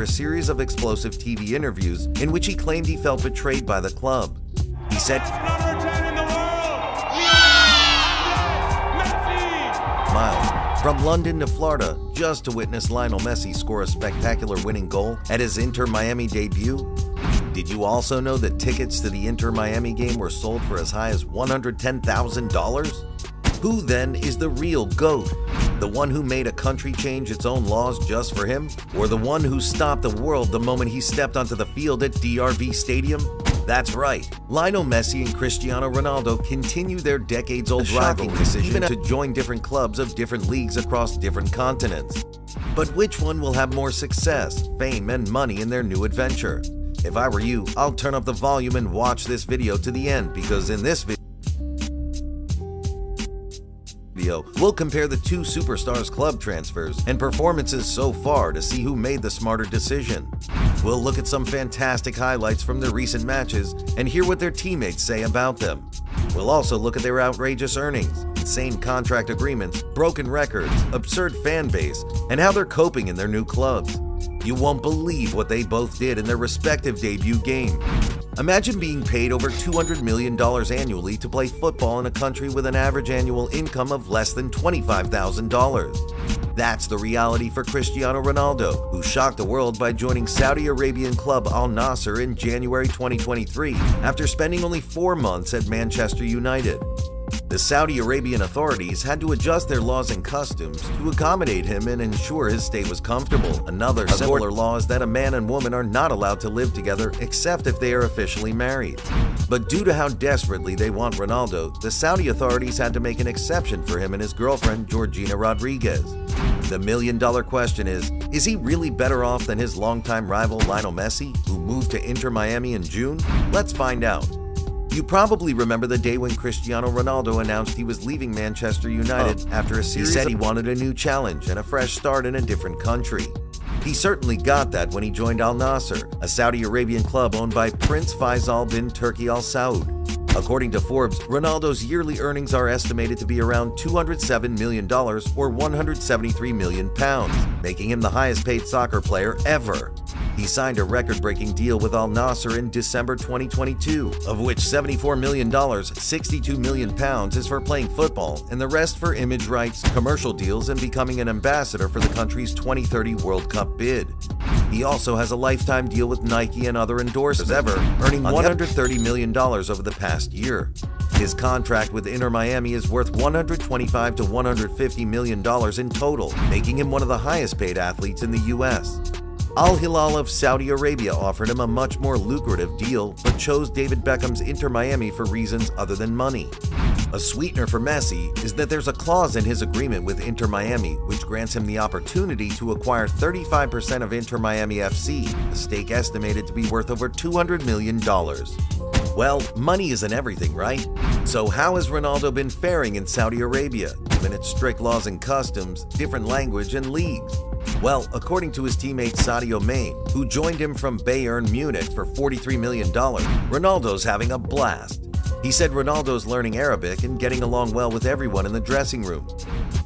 a series of explosive TV interviews in which he claimed he felt betrayed by the club. He said, Number 10 in the world! Messi! Miles from London to Florida just to witness Lionel Messi score a spectacular winning goal at his Inter Miami debut. Did you also know that tickets to the Inter Miami game were sold for as high as $110,000? Who then is the real GOAT? The one who made a country change its own laws just for him? Or the one who stopped the world the moment he stepped onto the field at DRV Stadium? That's right, Lionel Messi and Cristiano Ronaldo continue their decades-old rivalry, even to join different clubs of different leagues across different continents. But which one will have more success, fame, and money in their new adventure? If I were you, I'll turn up the volume and watch this video to the end, because in this video, we'll compare the two superstars' club transfers and performances so far to see who made the smarter decision. We'll look at some fantastic highlights from their recent matches and hear what their teammates say about them. We'll also look at their outrageous earnings, insane contract agreements, broken records, absurd fan base, and how they're coping in their new clubs. You won't believe what they both did in their respective debut game. Imagine being paid over $200 million annually to play football in a country with an average annual income of less than $25,000. That's the reality for Cristiano Ronaldo, who shocked the world by joining Saudi Arabian club Al Nassr in January 2023 after spending only 4 months at Manchester United. The Saudi Arabian authorities had to adjust their laws and customs to accommodate him and ensure his stay was comfortable. Another similar law is that a man and woman are not allowed to live together except if they are officially married. But due to how desperately they want Ronaldo, the Saudi authorities had to make an exception for him and his girlfriend, Georgina Rodriguez. The million-dollar question is he really better off than his longtime rival Lionel Messi, who moved to Inter Miami in June? Let's find out. You probably remember the day when Cristiano Ronaldo announced he was leaving Manchester United after a series. He said he wanted a new challenge and a fresh start in a different country. He certainly got that when he joined Al Nassr, a Saudi Arabian club owned by Prince Faisal bin Turki Al Saud. According to Forbes, Ronaldo's yearly earnings are estimated to be around $207 million or £173 million, making him the highest paid soccer player ever. He signed a record-breaking deal with Al Nassr in December 2022, of which $74 million, £62 million is for playing football, and the rest for image rights, commercial deals, and becoming an ambassador for the country's 2030 World Cup bid. He also has a lifetime deal with Nike and other endorsements, earning $130 million over the past year. His contract with Inter Miami is worth $125 to $150 million in total, making him one of the highest paid athletes in the U.S. Al Hilal of Saudi Arabia offered him a much more lucrative deal, but chose David Beckham's Inter Miami for reasons other than money. A sweetener for Messi is that there's a clause in his agreement with Inter Miami which grants him the opportunity to acquire 35% of Inter Miami FC, a stake estimated to be worth over $200 million. Well, money isn't everything, right? So how has Ronaldo been faring in Saudi Arabia, given its strict laws and customs, different language, and leagues? Well, according to his teammate Sadio Mane, who joined him from Bayern Munich for $43 million, Ronaldo's having a blast. He said Ronaldo's learning Arabic and getting along well with everyone in the dressing room.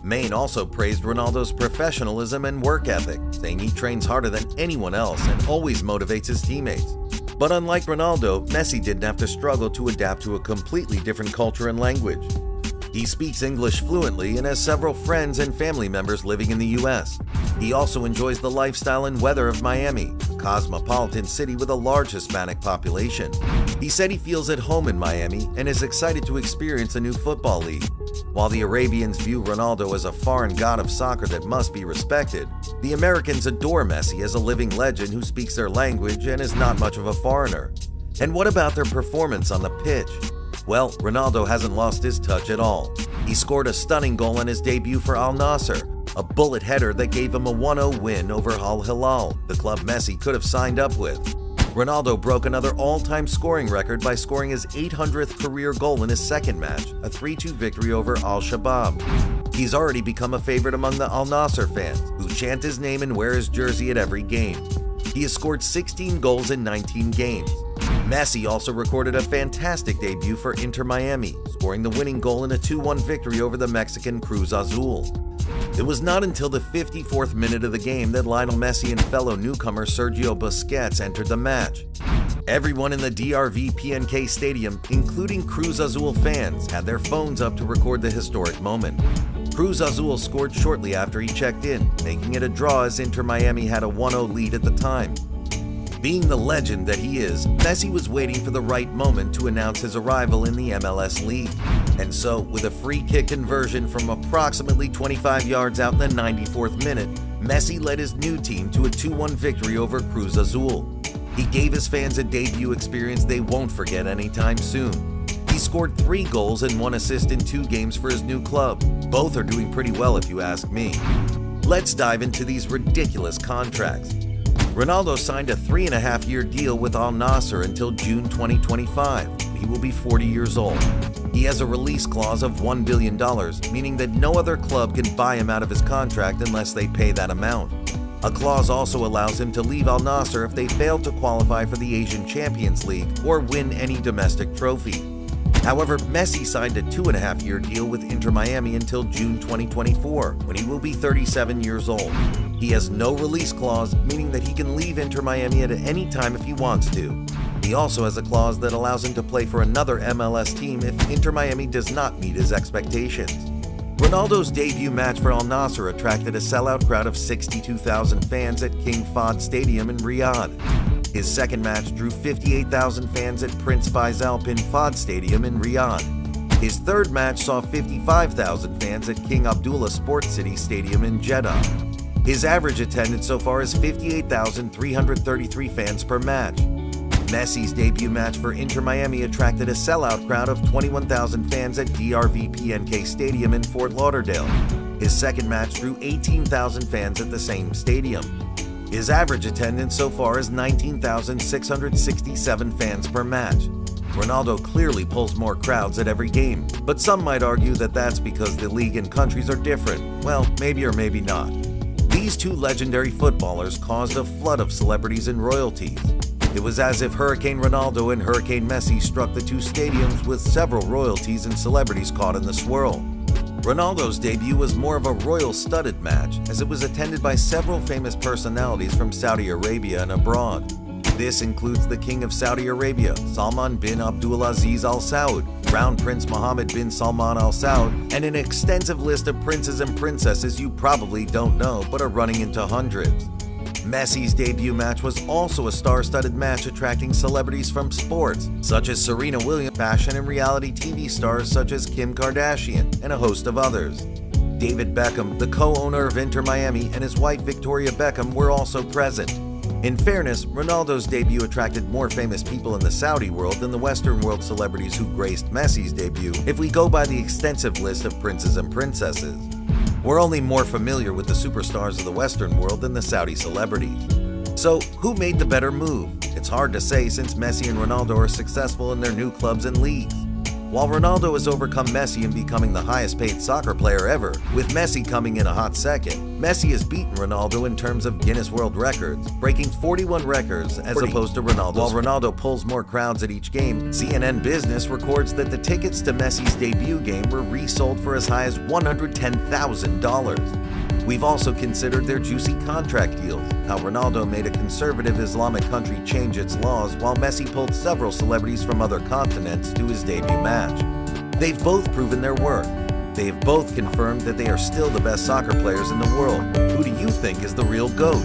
Mane also praised Ronaldo's professionalism and work ethic, saying he trains harder than anyone else and always motivates his teammates. But unlike Ronaldo, Messi didn't have to struggle to adapt to a completely different culture and language. He speaks English fluently and has several friends and family members living in the U.S. He also enjoys the lifestyle and weather of Miami, a cosmopolitan city with a large Hispanic population. He said he feels at home in Miami and is excited to experience a new football league. While the Arabians view Ronaldo as a foreign god of soccer that must be respected, the Americans adore Messi as a living legend who speaks their language and is not much of a foreigner. And what about their performance on the pitch? Well, Ronaldo hasn't lost his touch at all. He scored a stunning goal on his debut for Al Nassr, a bullet header that gave him a 1-0 win over Al Hilal, the club Messi could have signed up with. Ronaldo broke another all-time scoring record by scoring his 800th career goal in his second match, a 3-2 victory over Al-Shabaab. He's already become a favorite among the Al Nassr fans, who chant his name and wear his jersey at every game. He has scored 16 goals in 19 games. Messi also recorded a fantastic debut for Inter Miami, scoring the winning goal in a 2-1 victory over the Mexican Cruz Azul. It was not until the 54th minute of the game that Lionel Messi and fellow newcomer Sergio Busquets entered the match. Everyone in the DRV PNK Stadium, including Cruz Azul fans, had their phones up to record the historic moment. Cruz Azul scored shortly after he checked in, making it a draw as Inter Miami had a 1-0 lead at the time. Being the legend that he is, Messi was waiting for the right moment to announce his arrival in the MLS League. And so, with a free kick conversion from approximately 25 yards out in the 94th minute, Messi led his new team to a 2-1 victory over Cruz Azul. He gave his fans a debut experience they won't forget anytime soon. He scored 3 goals and 1 assist in 2 games for his new club. Both are doing pretty well if you ask me. Let's dive into these ridiculous contracts. Ronaldo signed a 3.5-year deal with Al Nassr until June 2025. He will be 40 years old. He has a release clause of $1 billion, meaning that no other club can buy him out of his contract unless they pay that amount. A clause also allows him to leave Al Nassr if they fail to qualify for the Asian Champions League or win any domestic trophy. However, Messi signed a 2.5-year deal with Inter Miami until June 2024, when he will be 37 years old. He has no release clause, meaning that he can leave Inter Miami at any time if he wants to. He also has a clause that allows him to play for another MLS team if Inter Miami does not meet his expectations. Ronaldo's debut match for Al Nassr attracted a sellout crowd of 62,000 fans at King Fahd Stadium in Riyadh. His second match drew 58,000 fans at Prince Faisal bin Fahd Stadium in Riyadh. His third match saw 55,000 fans at King Abdullah Sports City Stadium in Jeddah. His average attendance so far is 58,333 fans per match. Messi's debut match for Inter Miami attracted a sellout crowd of 21,000 fans at DRV PNK Stadium in Fort Lauderdale. His second match drew 18,000 fans at the same stadium. His average attendance so far is 19,667 fans per match. Ronaldo clearly pulls more crowds at every game, but some might argue that that's because the league and countries are different. Well, maybe or maybe not. These two legendary footballers caused a flood of celebrities and royalties. It was as if Hurricane Ronaldo and Hurricane Messi struck the two stadiums with several royalties and celebrities caught in the swirl. Ronaldo's debut was more of a royal-studded match, as it was attended by several famous personalities from Saudi Arabia and abroad. This includes the King of Saudi Arabia, Salman bin Abdulaziz Al Saud, Crown Prince Mohammed bin Salman Al Saud, and an extensive list of princes and princesses you probably don't know but are running into hundreds. Messi's debut match was also a star-studded match attracting celebrities from sports, such as Serena Williams, fashion and reality TV stars such as Kim Kardashian, and a host of others. David Beckham, the co-owner of Inter Miami, and his wife Victoria Beckham were also present. In fairness, Ronaldo's debut attracted more famous people in the Saudi world than the Western world celebrities who graced Messi's debut, if we go by the extensive list of princes and princesses. We're only more familiar with the superstars of the Western world than the Saudi celebrities. So, who made the better move? It's hard to say since Messi and Ronaldo are successful in their new clubs and leagues. While Ronaldo has overcome Messi in becoming the highest-paid soccer player ever, with Messi coming in a hot second, Messi has beaten Ronaldo in terms of Guinness World Records, breaking 41 records as opposed to Ronaldo's. While Ronaldo pulls more crowds at each game, CNN Business records that the tickets to Messi's debut game were resold for as high as $110,000. We've also considered their juicy contract deals, how Ronaldo made a conservative Islamic country change its laws while Messi pulled several celebrities from other continents to his debut match. They've both proven their worth. They have both confirmed that they are still the best soccer players in the world. Who do you think is the real GOAT?